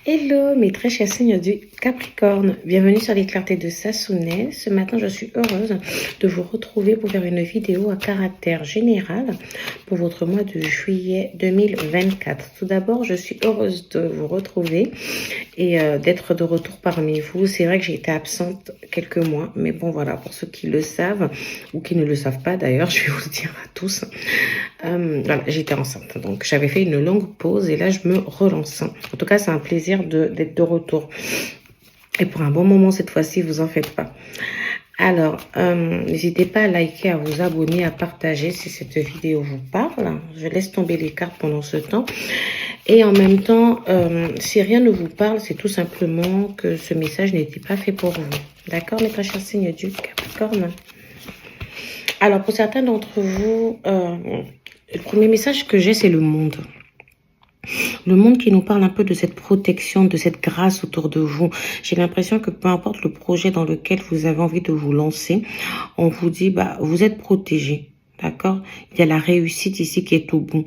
Hello mes très chers signes du Capricorne, bienvenue sur les clartés de Sassounès. Ce matin je suis heureuse de vous retrouver pour faire une vidéo à caractère général pour votre mois de juillet 2024. Tout d'abord je suis heureuse de vous retrouver et d'être de retour parmi vous. C'est vrai que j'ai été absente quelques mois, mais bon voilà, pour ceux qui le savent ou qui ne le savent pas d'ailleurs, je vais vous le dire à tous. Voilà, j'étais enceinte, donc j'avais fait une longue pause et là je me relance. En tout cas, c'est un plaisir d'être de retour. Et pour un bon moment cette fois-ci, vous en faites pas. Alors, n'hésitez pas à liker, à vous abonner, à partager si cette vidéo vous parle. Je laisse tomber les cartes pendant ce temps. Et en même temps, si rien ne vous parle, c'est tout simplement que ce message n'était pas fait pour vous. D'accord, mes très chers signes du Capricorne? Alors, pour certains d'entre vous, le premier message que j'ai, c'est le monde. Le monde qui nous parle un peu de cette protection, de cette grâce autour de vous. J'ai l'impression que peu importe le projet dans lequel vous avez envie de vous lancer, on vous dit, bah, vous êtes protégé. D'accord? Il y a la réussite ici qui est au bout.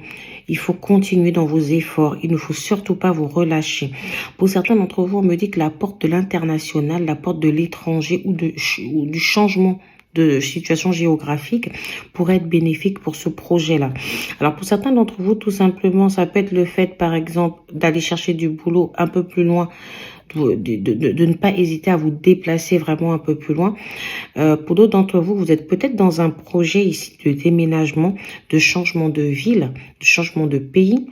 Il faut continuer dans vos efforts. Il ne faut surtout pas vous relâcher. Pour certains d'entre vous, on me dit que la porte de l'international, la porte de l'étranger ou du changement de situation géographique pourrait être bénéfique pour ce projet-là. Alors, pour certains d'entre vous, tout simplement, ça peut être le fait, par exemple, d'aller chercher du boulot un peu plus loin, de ne pas hésiter à vous déplacer vraiment un peu plus loin. Pour d'autres d'entre vous, vous êtes peut-être dans un projet ici de déménagement, de changement de ville, de changement de pays.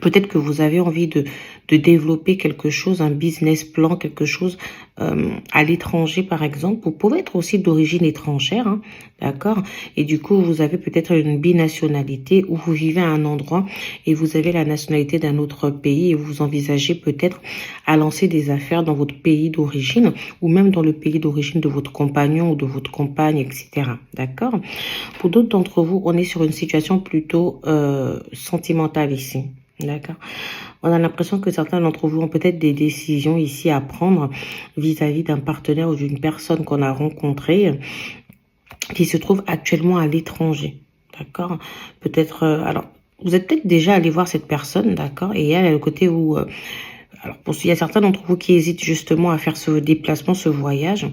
Peut-être que vous avez envie de développer quelque chose, un business plan, quelque chose à l'étranger, par exemple. Vous pouvez être aussi d'origine étrangère, hein, d'accord? Et du coup, vous avez peut-être une binationalité où vous vivez à un endroit et vous avez la nationalité d'un autre pays et vous envisagez peut-être à lancer des affaires dans votre pays d'origine ou même dans le pays d'origine de votre compagnon ou de votre compagne, etc. D'accord? Pour d'autres d'entre vous, on est sur une situation plutôt sentimentale ici. D'accord. On a l'impression que certains d'entre vous ont peut-être des décisions ici à prendre vis-à-vis d'un partenaire ou d'une personne qu'on a rencontrée qui se trouve actuellement à l'étranger. D'accord. Peut-être, alors, vous êtes peut-être déjà allé voir cette personne, d'accord, et elle a le côté où, alors, il y a certains d'entre vous qui hésitent justement à faire ce déplacement, ce voyage.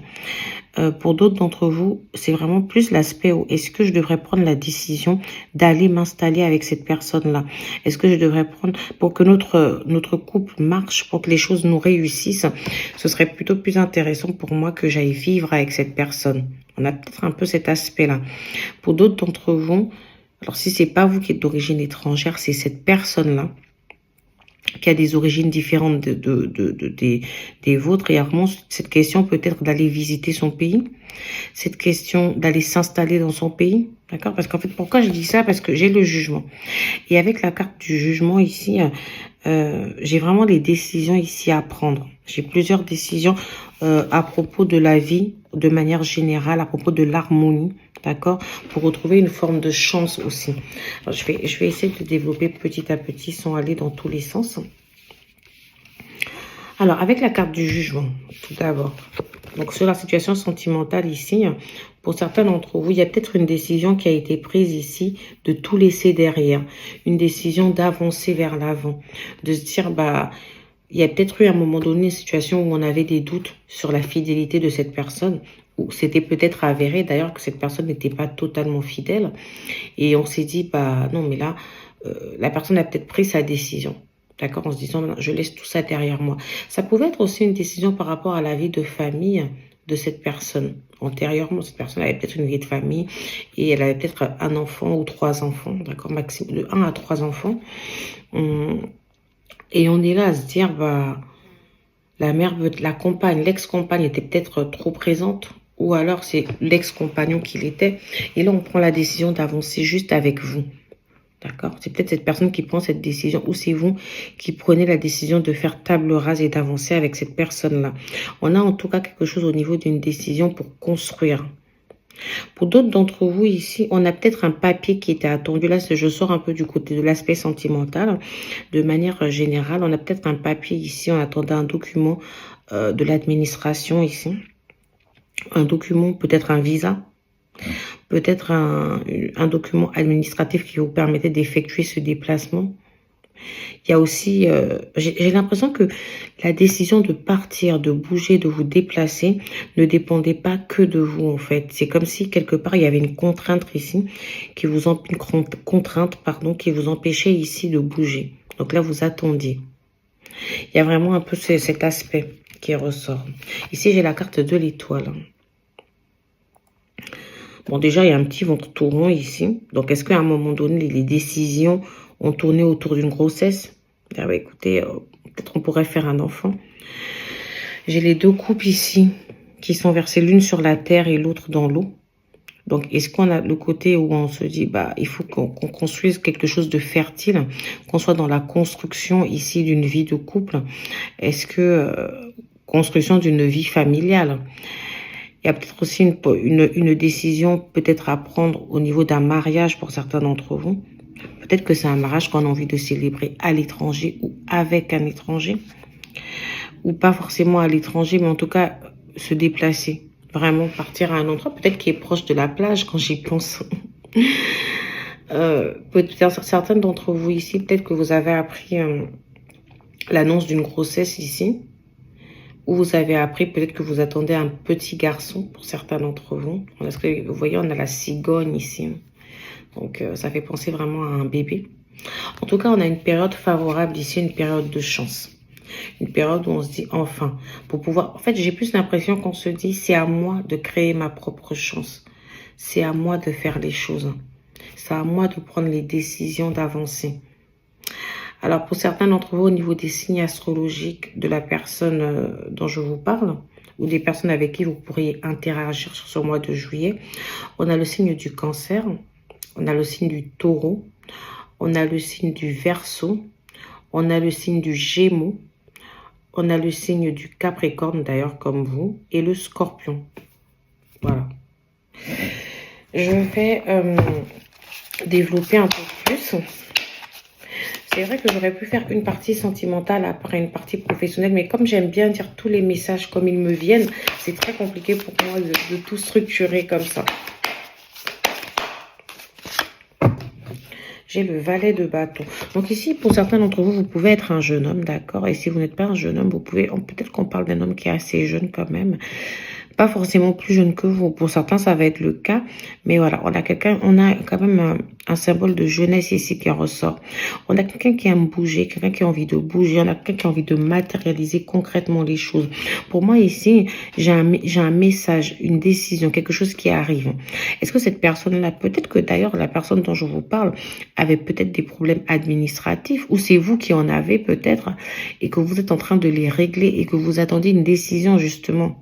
Pour d'autres d'entre vous, c'est vraiment plus l'aspect où est-ce que je devrais prendre la décision d'aller m'installer avec cette personne-là? Est-ce que je devrais prendre, pour que notre couple marche, pour que les choses nous réussissent, ce serait plutôt plus intéressant pour moi que j'aille vivre avec cette personne. On a peut-être un peu cet aspect-là. Pour d'autres d'entre vous, alors si c'est pas vous qui êtes d'origine étrangère, c'est cette personne-là qui a des origines différentes des vôtres. Et il y a vraiment cette question peut-être d'aller visiter son pays, cette question d'aller s'installer dans son pays, d'accord? Parce qu'en fait, pourquoi je dis ça? Parce que j'ai le jugement. Et avec la carte du jugement ici, j'ai vraiment des décisions ici à prendre. J'ai plusieurs décisions à propos de la vie, de manière générale, à propos de l'harmonie, d'accord, pour retrouver une forme de chance aussi. Alors, je vais essayer de développer petit à petit sans aller dans tous les sens. Alors, avec la carte du jugement, tout d'abord. Donc, sur la situation sentimentale ici, pour certains d'entre vous, il y a peut-être une décision qui a été prise ici de tout laisser derrière. Une décision d'avancer vers l'avant. De se dire, bah, il y a peut-être eu à un moment donné une situation où on avait des doutes sur la fidélité de cette personne, où c'était peut-être avéré d'ailleurs que cette personne n'était pas totalement fidèle. Et on s'est dit, bah non, mais là, la personne a peut-être pris sa décision. D'accord, en se disant, je laisse tout ça derrière moi. Ça pouvait être aussi une décision par rapport à la vie de famille de cette personne. Antérieurement, cette personne avait peut-être une vie de famille et elle avait peut-être un enfant ou 3 enfants, d'accord, maximum de 1 à 3 enfants. Et on est là à se dire, bah, la mère, la compagne, l'ex-compagne était peut-être trop présente, ou alors c'est l'ex-compagnon qu'il était. Et là, on prend la décision d'avancer juste avec vous. D'accord? C'est peut-être cette personne qui prend cette décision, ou c'est vous qui prenez la décision de faire table rase et d'avancer avec cette personne-là. On a en tout cas quelque chose au niveau d'une décision pour construire. Pour d'autres d'entre vous ici, on a peut-être un papier qui était attendu. Là, je sors un peu du côté de l'aspect sentimental. De manière générale, on a peut-être un papier ici. On attendait un document de l'administration ici. Un document, peut-être un visa. Peut-être un document administratif qui vous permettait d'effectuer ce déplacement. Il y a aussi, j'ai l'impression que la décision de partir, de bouger, de vous déplacer ne dépendait pas que de vous en fait. C'est comme si quelque part il y avait une contrainte ici qui vous contrainte pardon qui vous empêchait ici de bouger. Donc là vous attendiez. Il y a vraiment un peu cet aspect qui ressort. Ici j'ai la carte de l'étoile. Bon déjà il y a un petit ventre tout rond ici. Donc est-ce qu'à un moment donné les décisions ont tourné autour d'une grossesse? Ah bah écoutez, peut-être on pourrait faire un enfant. J'ai les deux coupes ici qui sont versées l'une sur la terre et l'autre dans l'eau. Donc, est-ce qu'on a le côté où on se dit, bah, il faut qu'on construise quelque chose de fertile, qu'on soit dans la construction ici d'une vie de couple? Est-ce que construction d'une vie familiale? Il y a peut-être aussi une décision peut-être à prendre au niveau d'un mariage pour certains d'entre vous. Peut-être que c'est un mariage qu'on a envie de célébrer à l'étranger ou avec un étranger. Ou pas forcément à l'étranger, mais en tout cas se déplacer. Vraiment partir à un endroit, peut-être qui est proche de la plage quand j'y pense. Peut-être certains d'entre vous ici, peut-être que vous avez appris l'annonce d'une grossesse ici. Ou vous avez appris peut-être que vous attendez un petit garçon pour certains d'entre vous. Parce que vous voyez, on a la cigogne ici. Donc, ça fait penser vraiment à un bébé. En tout cas, on a une période favorable ici, une période de chance. Une période où on se dit enfin, pour pouvoir... En fait, j'ai plus l'impression qu'on se dit, c'est à moi de créer ma propre chance. C'est à moi de faire les choses. C'est à moi de prendre les décisions, d'avancer. Alors, pour certains d'entre vous, au niveau des signes astrologiques de la personne dont je vous parle, ou des personnes avec qui vous pourriez interagir sur ce mois de juillet, on a le signe du Cancer, on a le signe du Taureau, on a le signe du Verseau, on a le signe du Gémeaux, on a le signe du Capricorne, d'ailleurs, comme vous, et le Scorpion. Voilà. Je vais développer un peu plus. C'est vrai que j'aurais pu faire une partie sentimentale après une partie professionnelle, mais comme j'aime bien dire tous les messages comme ils me viennent, c'est très compliqué pour moi de tout structurer comme ça. J'ai le valet de bâton. Donc ici, pour certains d'entre vous, vous pouvez être un jeune homme, d'accord? Et si vous n'êtes pas un jeune homme, vous pouvez... Peut-être qu'on parle d'un homme qui est assez jeune quand même. Pas forcément plus jeune que vous. Pour certains, ça va être le cas. Mais voilà, on a quand même un symbole de jeunesse ici qui ressort. On a quelqu'un qui aime bouger, quelqu'un qui a envie de bouger. On a quelqu'un qui a envie de matérialiser concrètement les choses. Pour moi, ici, j'ai un message, une décision, quelque chose qui arrive. Est-ce que cette personne-là, peut-être que d'ailleurs, la personne dont je vous parle avait peut-être des problèmes administratifs, ou c'est vous qui en avez peut-être, et que vous êtes en train de les régler, et que vous attendiez une décision, justement.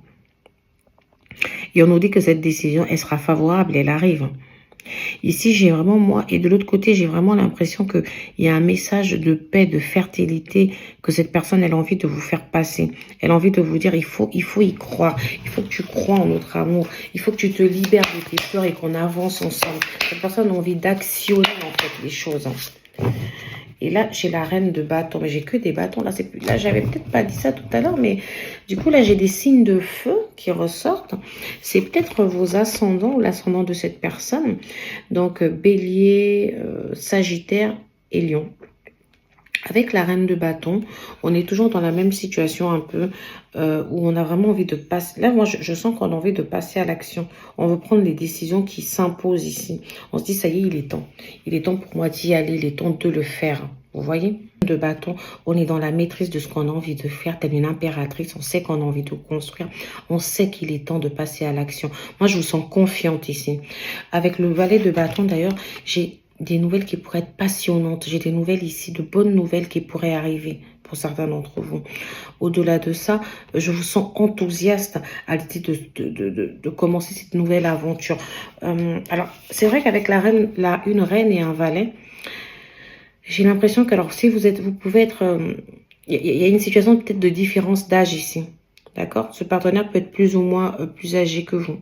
Et on nous dit que cette décision, elle sera favorable, elle arrive. Ici, j'ai vraiment, moi, et de l'autre côté, j'ai vraiment l'impression qu'il y a un message de paix, de fertilité, que cette personne, elle a envie de vous faire passer. Elle a envie de vous dire, il faut y croire. Il faut que tu crois en notre amour. Il faut que tu te libères de tes peurs et qu'on avance ensemble. Cette personne a envie d'actionner, en fait, les choses. Et là, j'ai la reine de bâton. Mais j'ai que des bâtons. Là, j'avais peut-être pas dit ça tout à l'heure. Mais du coup, là, j'ai des signes de feu qui ressortent. C'est peut-être vos ascendants ou l'ascendant de cette personne. Donc, bélier, sagittaire et lion. Avec la reine de bâton, on est toujours dans la même situation un peu, où on a vraiment envie de passer. Là, moi, je sens qu'on a envie de passer à l'action. On veut prendre les décisions qui s'imposent ici. On se dit, ça y est, il est temps. Il est temps pour moi d'y aller, il est temps de le faire. Vous voyez? De bâton, on est dans la maîtrise de ce qu'on a envie de faire, telle une impératrice. On sait qu'on a envie de construire. On sait qu'il est temps de passer à l'action. Moi, je vous sens confiante ici. Avec le valet de bâton, d'ailleurs, j'ai des nouvelles qui pourraient être passionnantes. J'ai des nouvelles ici, de bonnes nouvelles qui pourraient arriver pour certains d'entre vous. Au-delà de ça, je vous sens enthousiaste à l'idée de commencer cette nouvelle aventure. Alors, c'est vrai qu'avec une reine et un valet, j'ai l'impression que, alors, si vous pouvez être... Il y a une situation peut-être de différence d'âge ici. D'accord? Ce partenaire peut être plus ou moins plus âgé que vous.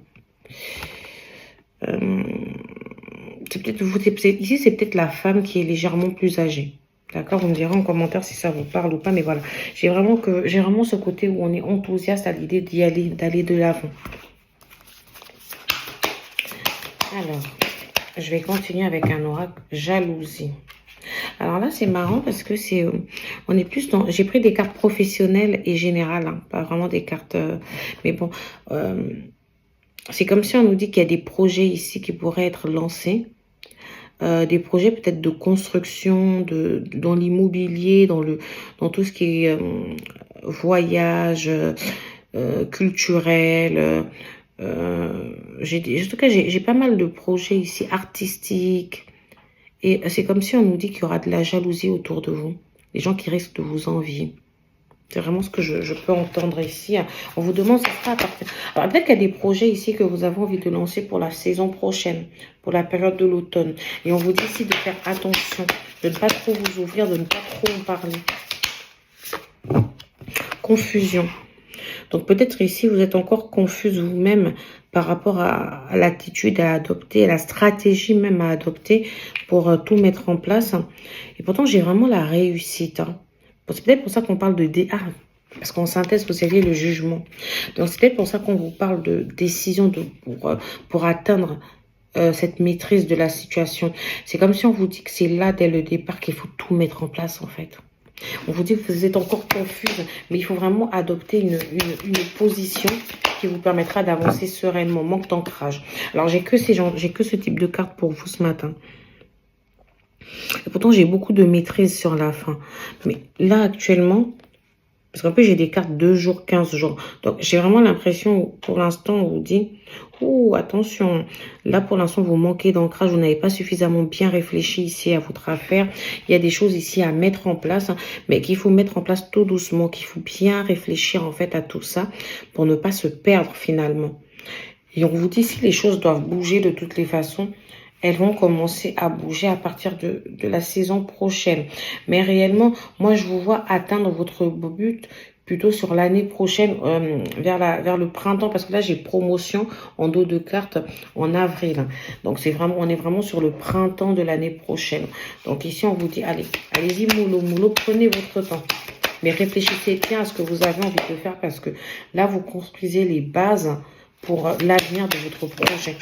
C'est peut-être vous, ici, c'est peut-être la femme qui est légèrement plus âgée. D'accord? Vous me direz en commentaire si ça vous parle ou pas. Mais voilà. J'ai vraiment ce côté où on est enthousiaste à l'idée d'y aller, d'aller de l'avant. Alors, je vais continuer avec un oracle jalousie. Alors là, c'est marrant parce que on est plus dans, j'ai pris des cartes professionnelles et générales, hein, pas vraiment des cartes, mais bon, euh, c'est comme si on nous dit qu'il y a des projets ici qui pourraient être lancés. Des projets peut-être de construction, dans l'immobilier, dans tout ce qui est voyage, culturel. En tout cas, j'ai pas mal de projets ici artistiques. Et c'est comme si on nous dit qu'il y aura de la jalousie autour de vous. Les gens qui risquent de vous envier. C'est vraiment ce que je peux entendre ici. On vous demande, ça sera à partir. Alors, peut-être qu'il y a des projets ici que vous avez envie de lancer pour la saison prochaine, pour la période de l'automne. Et on vous dit ici de faire attention, de ne pas trop vous ouvrir, de ne pas trop en parler. Confusion. Donc, peut-être ici, vous êtes encore confuse vous-même par rapport à l'attitude à adopter, à la stratégie même à adopter pour tout mettre en place. Et pourtant, j'ai vraiment la réussite. C'est peut-être pour ça qu'on parle de DA, parce qu'en synthèse, vous savez, le jugement. Donc, c'est peut-être pour ça qu'on vous parle de décision pour atteindre cette maîtrise de la situation. C'est comme si on vous dit que c'est là, dès le départ, qu'il faut tout mettre en place, en fait. On vous dit que vous êtes encore confuse, mais il faut vraiment adopter une position qui vous permettra d'avancer sereinement. Manque d'ancrage. Alors, j'ai que ce type de carte pour vous ce matin. Et pourtant, j'ai beaucoup de maîtrise sur la fin. Mais là, actuellement, parce qu'en plus, j'ai des cartes 2 jours, 15 jours. Donc, j'ai vraiment l'impression, pour l'instant, on vous dit, oh, attention, là, pour l'instant, vous manquez d'ancrage, vous n'avez pas suffisamment bien réfléchi ici à votre affaire. Il y a des choses ici à mettre en place, hein, mais qu'il faut mettre en place tout doucement, qu'il faut bien réfléchir, en fait, à tout ça pour ne pas se perdre, finalement. Et on vous dit, si les choses doivent bouger de toutes les façons, elles vont commencer à bouger à partir de la saison prochaine. Mais réellement, moi, je vous vois atteindre votre but plutôt sur l'année prochaine, vers le printemps, parce que là, j'ai promotion en dos de carte en avril. Donc, on est vraiment sur le printemps de l'année prochaine. Donc, ici, on vous dit, allez, allez-y, mollo, prenez votre temps. Mais réfléchissez bien à ce que vous avez envie de faire, parce que là, vous construisez les bases pour l'avenir de votre projet.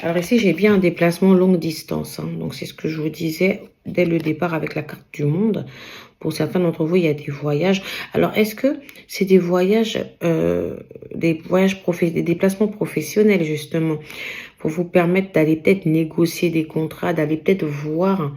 Alors ici, j'ai bien un déplacement longue distance. Donc, c'est ce que je vous disais dès le départ avec la carte du monde. Pour certains d'entre vous, il y a des voyages. Alors, est-ce que c'est des voyages, des déplacements professionnels, justement, pour vous permettre d'aller peut-être négocier des contrats, d'aller peut-être voir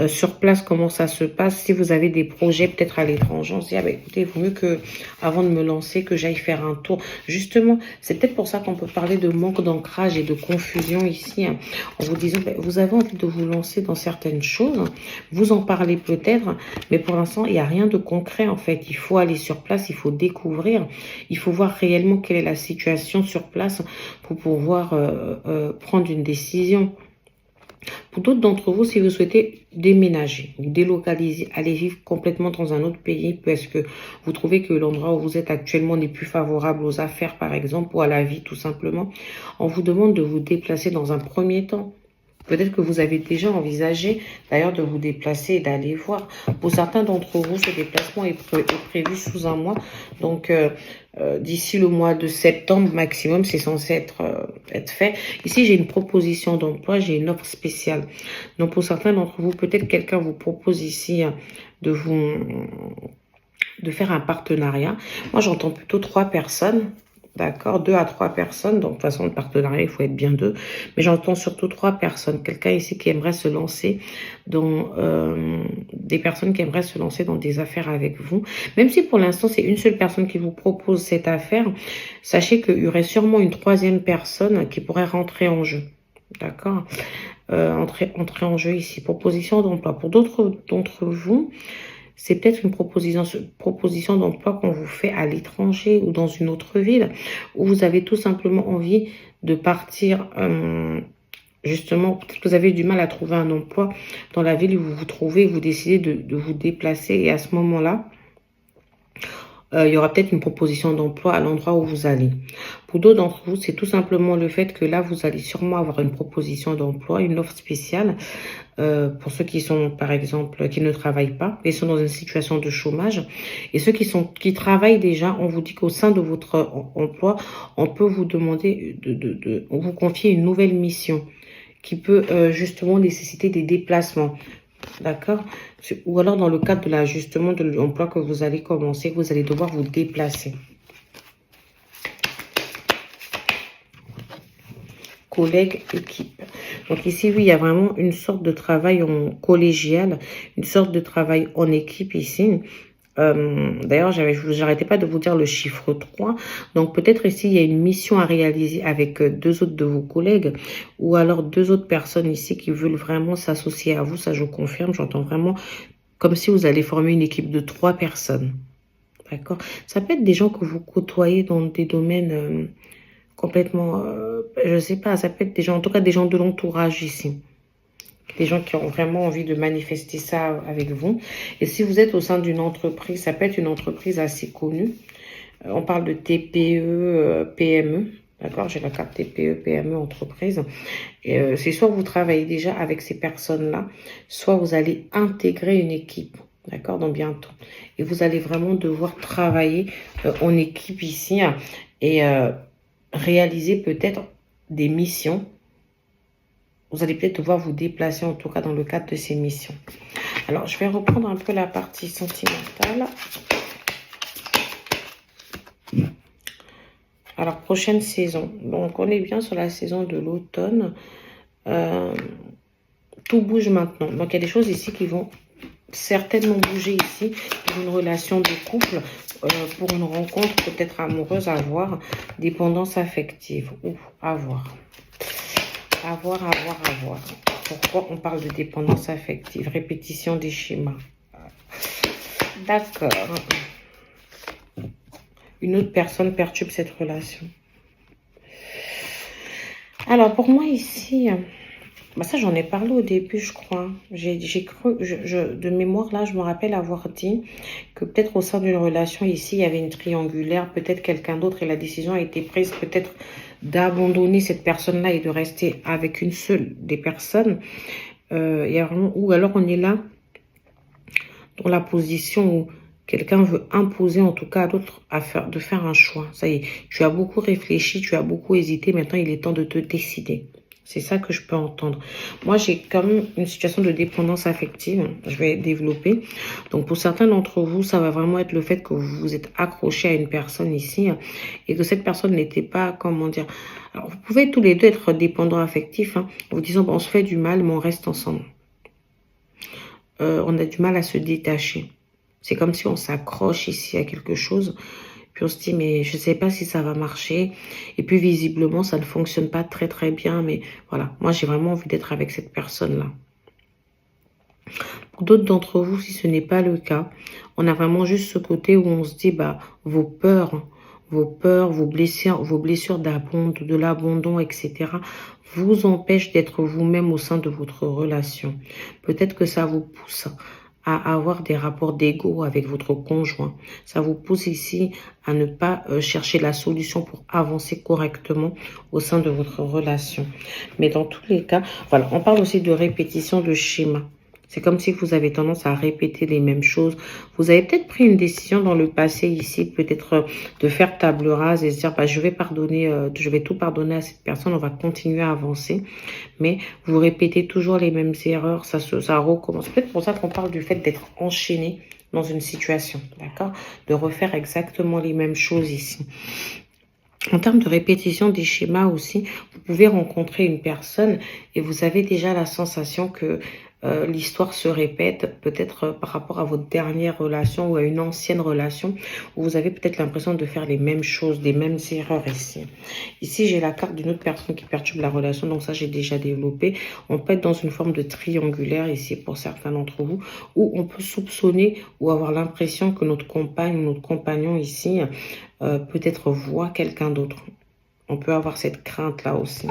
sur place comment ça se passe. Si vous avez des projets peut-être à l'étranger, on se dit, ah ben, écoutez, il vaut mieux que, avant de me lancer, que j'aille faire un tour. Justement, c'est peut-être pour ça qu'on peut parler de manque d'ancrage et de confusion ici, hein, en vous disant, ben, vous avez envie de vous lancer dans certaines choses, vous en parlez peut-être, mais pour l'instant, il n'y a rien de concret en fait. Il faut aller sur place, il faut découvrir, il faut voir réellement quelle est la situation sur place pour pouvoir prendre une décision. Pour d'autres d'entre vous, si vous souhaitez déménager ou délocaliser, aller vivre complètement dans un autre pays parce que vous trouvez que l'endroit où vous êtes actuellement n'est plus favorable aux affaires, par exemple, ou à la vie, tout simplement, on vous demande de vous déplacer dans un premier temps. Peut-être que vous avez déjà envisagé d'ailleurs de vous déplacer et d'aller voir. Pour certains d'entre vous, ce déplacement est prévu sous un mois. Donc, d'ici le mois de septembre maximum, c'est censé être fait. Ici, j'ai une proposition d'emploi, j'ai une offre spéciale. Donc, pour certains d'entre vous, peut-être quelqu'un vous propose ici de faire un partenariat. Moi, j'entends plutôt 3 personnes. D'accord, 2 à 3 personnes. Donc, de toute façon, le partenariat, il faut être bien 2. Mais j'entends surtout 3 personnes. Quelqu'un ici qui aimerait se lancer dans... des personnes qui aimeraient se lancer dans des affaires avec vous. Même si pour l'instant, c'est une seule personne qui vous propose cette affaire, sachez qu'il y aurait sûrement une 3e personne qui pourrait rentrer en jeu. D'accord, entrer en jeu ici. Proposition d'emploi. Pour d'autres d'entre vous... c'est peut-être une proposition d'emploi qu'on vous fait à l'étranger ou dans une autre ville, où vous avez tout simplement envie de partir, justement, peut-être que vous avez du mal à trouver un emploi dans la ville où vous vous trouvez, vous décidez de vous déplacer et à ce moment-là, il y aura peut-être une proposition d'emploi à l'endroit où vous allez. Pour d'autres d'entre vous, c'est tout simplement le fait que là, vous allez sûrement avoir une proposition d'emploi, une offre spéciale. Pour ceux qui sont, par exemple, qui ne travaillent pas, ils sont dans une situation de chômage. Et ceux qui travaillent déjà, on vous dit qu'au sein de votre emploi, on peut vous demander on vous confier une nouvelle mission. qui peut justement nécessiter des déplacements. D'accord? Ou alors dans le cadre de l'ajustement de l'emploi que vous allez commencer, vous allez devoir vous déplacer. Collègues, équipe. Donc ici, oui, il y a vraiment une sorte de travail en collégial, une sorte de travail en équipe ici. D'ailleurs, j'arrêtais pas de vous dire le chiffre 3. Donc, peut-être ici, il y a une mission à réaliser avec deux autres de vos collègues ou alors deux autres personnes ici qui veulent vraiment s'associer à vous. Ça, je confirme. J'entends vraiment comme si vous allez former une équipe de 3 personnes. D'accord? Ça peut être des gens que vous côtoyez dans des domaines complètement... je sais pas, ça peut être des gens, en tout cas des gens de l'entourage ici. Des gens qui ont vraiment envie de manifester ça avec vous. Et si vous êtes au sein d'une entreprise, ça peut être une entreprise assez connue. On parle de TPE, PME. D'accord, j'ai la carte TPE, PME, entreprise. C'est soit vous travaillez déjà avec ces personnes-là, soit vous allez intégrer une équipe. D'accord, dans bientôt. Et vous allez vraiment devoir travailler en équipe ici et réaliser peut-être des missions. Vous allez peut-être devoir vous déplacer, en tout cas dans le cadre de ces missions. Alors, je vais reprendre un peu la partie sentimentale. Alors, prochaine saison. Donc, on est bien sur la saison de l'automne. Tout bouge maintenant. Donc, il y a des choses ici qui vont certainement bouger ici pour une relation de couple, pour une rencontre peut-être amoureuse à voir, dépendance affective ou à voir. À voir. Pourquoi on parle de dépendance affective? Répétition des schémas. D'accord. Une autre personne perturbe cette relation. Alors, pour moi ici, bah ça j'en ai parlé au début, je crois. J'ai cru, de mémoire là, je me rappelle avoir dit que peut-être au sein d'une relation ici, il y avait une triangulaire, peut-être quelqu'un d'autre et la décision a été prise peut-être d'abandonner cette personne-là et de rester avec une seule des personnes. Il y a vraiment, ou alors on est là dans la position où quelqu'un veut imposer en tout cas à l'autre de faire un choix. Ça y est, tu as beaucoup réfléchi, tu as beaucoup hésité, maintenant il est temps de te décider. C'est ça que je peux entendre. Moi, j'ai quand même une situation de dépendance affective. Je vais développer. Donc, pour certains d'entre vous, ça va vraiment être le fait que vous vous êtes accroché à une personne ici et que cette personne n'était pas, comment dire... Alors, vous pouvez tous les deux être dépendants affectifs, en vous disant, bon, on se fait du mal, mais on reste ensemble. On a du mal à se détacher. C'est comme si on s'accroche ici à quelque chose... Puis on se dit, mais je ne sais pas si ça va marcher. Et puis visiblement, ça ne fonctionne pas très bien. Mais voilà, moi j'ai vraiment envie d'être avec cette personne-là. Pour d'autres d'entre vous, si ce n'est pas le cas, on a vraiment juste ce côté où on se dit, bah, vos peurs, vos blessures de l'abandon, etc., vous empêchent d'être vous-même au sein de votre relation. Peut-être que ça vous pousse à avoir des rapports d'ego avec votre conjoint. Ça vous pousse ici à ne pas chercher la solution pour avancer correctement au sein de votre relation. Mais dans tous les cas, voilà, on parle aussi de répétition de schéma. C'est comme si vous avez tendance à répéter les mêmes choses. Vous avez peut-être pris une décision dans le passé ici, peut-être de faire table rase et se dire, bah, je vais tout pardonner à cette personne, on va continuer à avancer. Mais vous répétez toujours les mêmes erreurs, ça recommence. C'est peut-être pour ça qu'on parle du fait d'être enchaîné dans une situation, d'accord? De refaire exactement les mêmes choses ici. En termes de répétition des schémas aussi, vous pouvez rencontrer une personne et vous avez déjà la sensation que l'histoire se répète, peut-être par rapport à votre dernière relation ou à une ancienne relation, où vous avez peut-être l'impression de faire les mêmes choses, des mêmes erreurs ici. Ici, j'ai la carte d'une autre personne qui perturbe la relation, donc ça, j'ai déjà développé. On peut être dans une forme de triangulaire ici pour certains d'entre vous, où on peut soupçonner ou avoir l'impression que notre compagne ou notre compagnon ici peut-être voit quelqu'un d'autre. On peut avoir cette crainte-là aussi.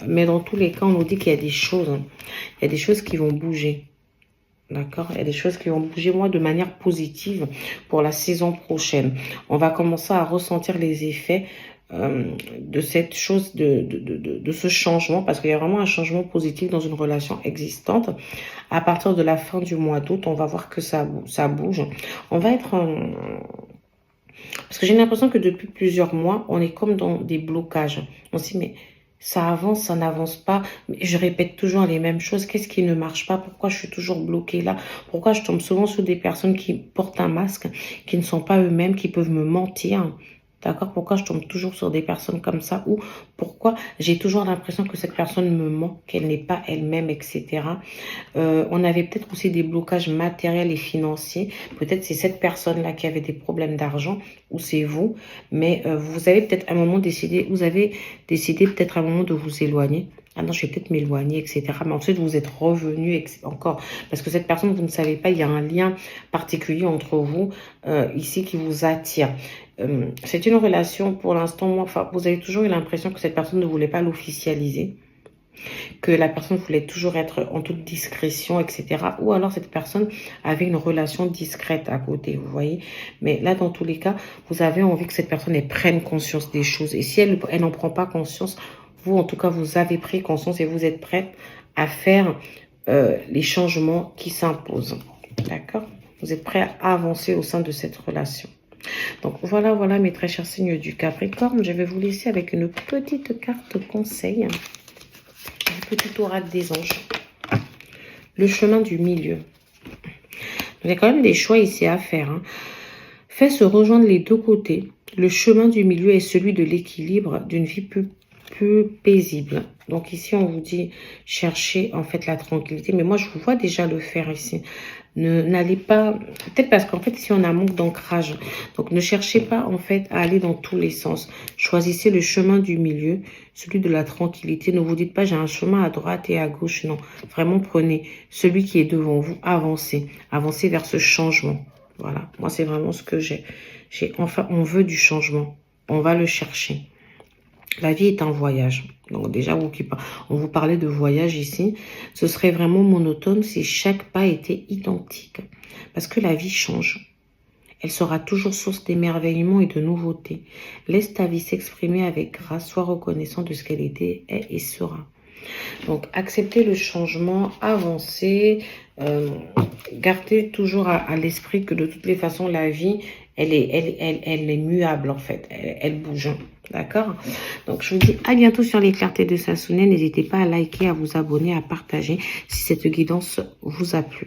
Mais dans tous les cas, on nous dit qu'il y a des choses. Il y a des choses qui vont bouger. D'accord? Il y a des choses qui vont bouger, moi, de manière positive pour la saison prochaine. On va commencer à ressentir les effets de cette chose, de ce changement, parce qu'il y a vraiment un changement positif dans une relation existante. À partir de la fin du mois d'août, on va voir que ça bouge. On va être... Parce que j'ai l'impression que depuis plusieurs mois, on est comme dans des blocages. On se dit, mais Ça avance, ça n'avance pas. Mais je répète toujours les mêmes choses. Qu'est-ce qui ne marche pas? Pourquoi je suis toujours bloquée là? Pourquoi je tombe souvent sur des personnes qui portent un masque, qui ne sont pas eux-mêmes, qui peuvent me mentir? D'accord? Pourquoi je tombe toujours sur des personnes comme ça? Ou pourquoi j'ai toujours l'impression que cette personne me ment, qu'elle n'est pas elle-même, etc. On avait peut-être aussi des blocages matériels et financiers. Peut-être c'est cette personne-là qui avait des problèmes d'argent ou c'est vous. Mais vous avez peut-être un moment décidé, vous avez décidé peut-être un moment de vous éloigner. Ah non, je vais peut-être m'éloigner, etc. Mais ensuite, vous êtes revenu encore. Parce que cette personne, vous ne savez pas, il y a un lien particulier entre vous ici qui vous attire. C'est une relation, pour l'instant, moi, enfin, vous avez toujours eu l'impression que cette personne ne voulait pas l'officialiser, que la personne voulait toujours être en toute discrétion, etc. Ou alors cette personne avait une relation discrète à côté, vous voyez. Mais là, dans tous les cas, vous avez envie que cette personne elle prenne conscience des choses. Et si elle n'en prend pas conscience, vous, en tout cas, vous avez pris conscience et vous êtes prête à faire les changements qui s'imposent. D'accord? Vous êtes prêt à avancer au sein de cette relation. Donc voilà, voilà mes très chers signes du Capricorne. Je vais vous laisser avec une petite carte conseil. Une petite oracle des anges. Le chemin du milieu. Il y a quand même des choix ici à faire. Hein. Fait se rejoindre les deux côtés. Le chemin du milieu est celui de l'équilibre d'une vie plus paisible. Donc ici, on vous dit chercher en fait la tranquillité. Mais moi, je vous vois déjà le faire ici. N'allez pas, peut-être parce qu'en fait ici on a un manque d'ancrage, donc ne cherchez pas en fait à aller dans tous les sens. Choisissez le chemin du milieu, celui de la tranquillité. Ne vous dites pas j'ai un chemin à droite et à gauche, non. Vraiment prenez celui qui est devant vous, avancez vers ce changement. Voilà, moi c'est vraiment ce que j'ai. Enfin, on veut du changement, on va le chercher. La vie est un voyage. Donc déjà, on vous parlait de voyage ici. Ce serait vraiment monotone si chaque pas était identique. Parce que la vie change. Elle sera toujours source d'émerveillement et de nouveautés. Laisse ta vie s'exprimer avec grâce. Sois reconnaissant de ce qu'elle était, est et sera. Donc, acceptez le changement, avancez. Gardez toujours à l'esprit que de toutes les façons, la vie, elle est muable en fait. Elle bouge. D'accord? Donc, je vous dis à bientôt sur les clartés de Sassounès. N'hésitez pas à liker, à vous abonner, à partager si cette guidance vous a plu.